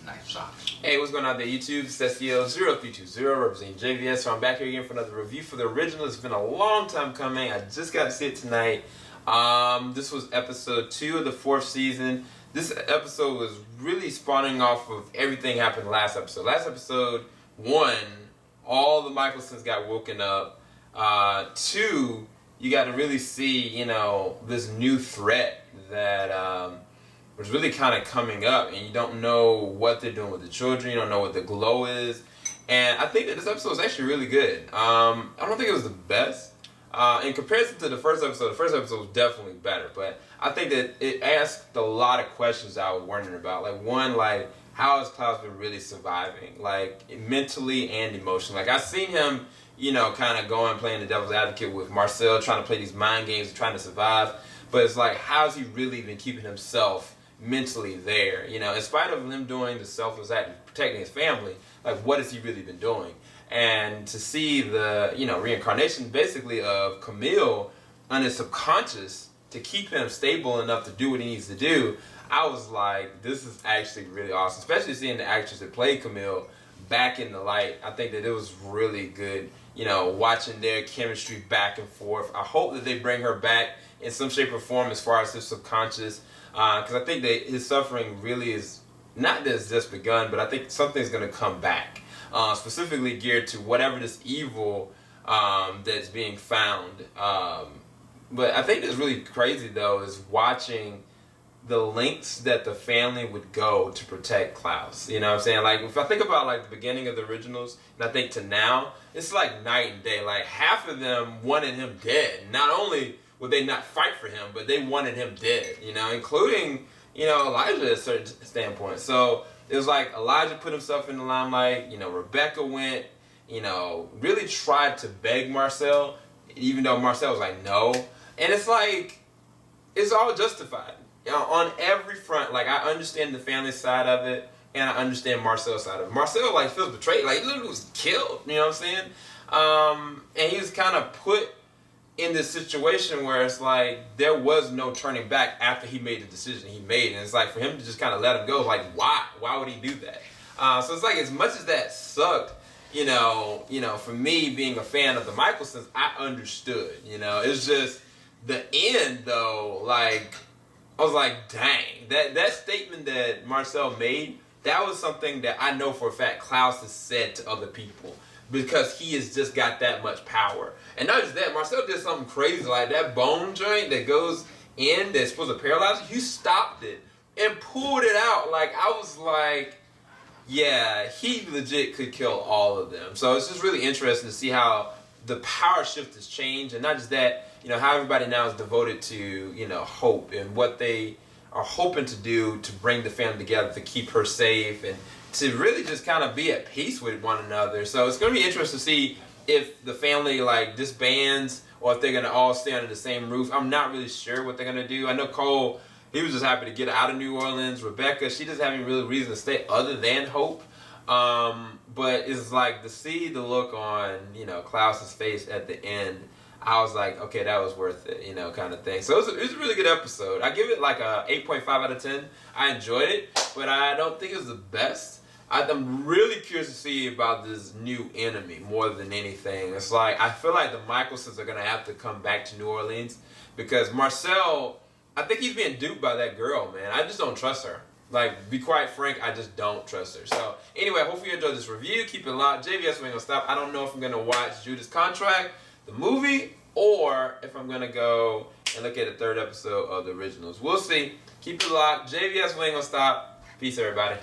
Nice socks. Hey, what's going on there, YouTube? It's SEO0320 representing JVS. So I'm back here again for another review for the original. It's been a long time coming. I just got to see it tonight. This was episode 2 of the 4th season. This episode was really spawning off of everything happened last episode. Last episode, 1, all the Mikaelsons got woken up. 2, you got to really see, this new threat that was really kind of coming up, and you don't know what they're doing with the children. You don't know what the glow is, and I think that this episode is actually really good. I don't think it was the best in comparison to the first episode. The first episode was definitely better, but I think that it asked a lot of questions I was wondering about. Like, one, like, how has Klaus been really surviving, like mentally and emotionally? Like, I've seen him, kind of going playing the devil's advocate with Marcel, trying to play these mind games and trying to survive. But it's like, how's he really been keeping himself mentally there? In spite of him doing the selfless act of protecting his family, like, what has he really been doing? And to see the, reincarnation basically of Camille on his subconscious to keep him stable enough to do what he needs to do, I was like, this is actually really awesome. Especially seeing the actress that played Camille back in the light. I think that it was really good, watching their chemistry back and forth. I hope that they bring her back in some shape or form as far as his subconscious, because I think that his suffering really is not that it's just begun, but I think something's going to come back, specifically geared to whatever this evil that's being found. But I think that's really crazy, though, is watching the lengths that the family would go to protect Klaus. You know what I'm saying? Like, if I think about, like, the beginning of the originals, and I think to now, it's like night and day. Like, half of them wanted him dead. Not only would they not fight for him, but they wanted him dead, including, Elijah at a certain standpoint. So it was like Elijah put himself in the limelight, Rebecca went, really tried to beg Marcel, even though Marcel was like, no. And it's like, it's all justified. On every front. Like, I understand the family side of it, and I understand Marcel's side of it. Marcel, like, feels betrayed. Like, he literally was killed, you know what I'm saying? And he was kind of put in this situation where it's like there was no turning back after he made the decision he made, and it's like for him to just kind of let him go, like, why would he do that? So it's like, as much as that sucked, for me being a fan of the Mikaelsons, I understood. It's just the end, though. Like, I was like, dang, that statement that Marcel made, that was something that I know for a fact Klaus has said to other people, because he has just got that much power. And not just that, Marcel did something crazy, like that bone joint that goes in that's supposed to paralyze you. He stopped it and pulled it out. Like, I was like, yeah, he legit could kill all of them. So it's just really interesting to see how the power shift has changed. And not just that, how everybody now is devoted to, hope and what they are hoping to do to bring the family together, to keep her safe, and to really just kind of be at peace with one another. So it's going to be interesting to see if the family, like, disbands, or if they're going to all stay under the same roof. I'm not really sure what they're going to do. I know Cole, he was just happy to get out of New Orleans. Rebecca, she doesn't have any real reason to stay other than hope. But it's like, to see the look on, Klaus's face at the end, I was like, okay, that was worth it, kind of thing. So it was a really good episode. I give it like a 8.5 out of 10. I enjoyed it, but I don't think it was the best. I'm really curious to see about this new enemy more than anything. It's like, I feel like the Mikaelsons are going to have to come back to New Orleans, because Marcel, I think he's being duped by that girl, man. I just don't trust her. Like, be quite frank, I just don't trust her. So, anyway, hopefully you enjoyed this review. Keep it locked. JVS ain't gonna stop. I don't know if I'm going to watch Judas Contract, the movie, or if I'm going to go and look at the 3rd episode of the originals. We'll see. Keep it locked. JVS ain't gonna stop. Peace, everybody.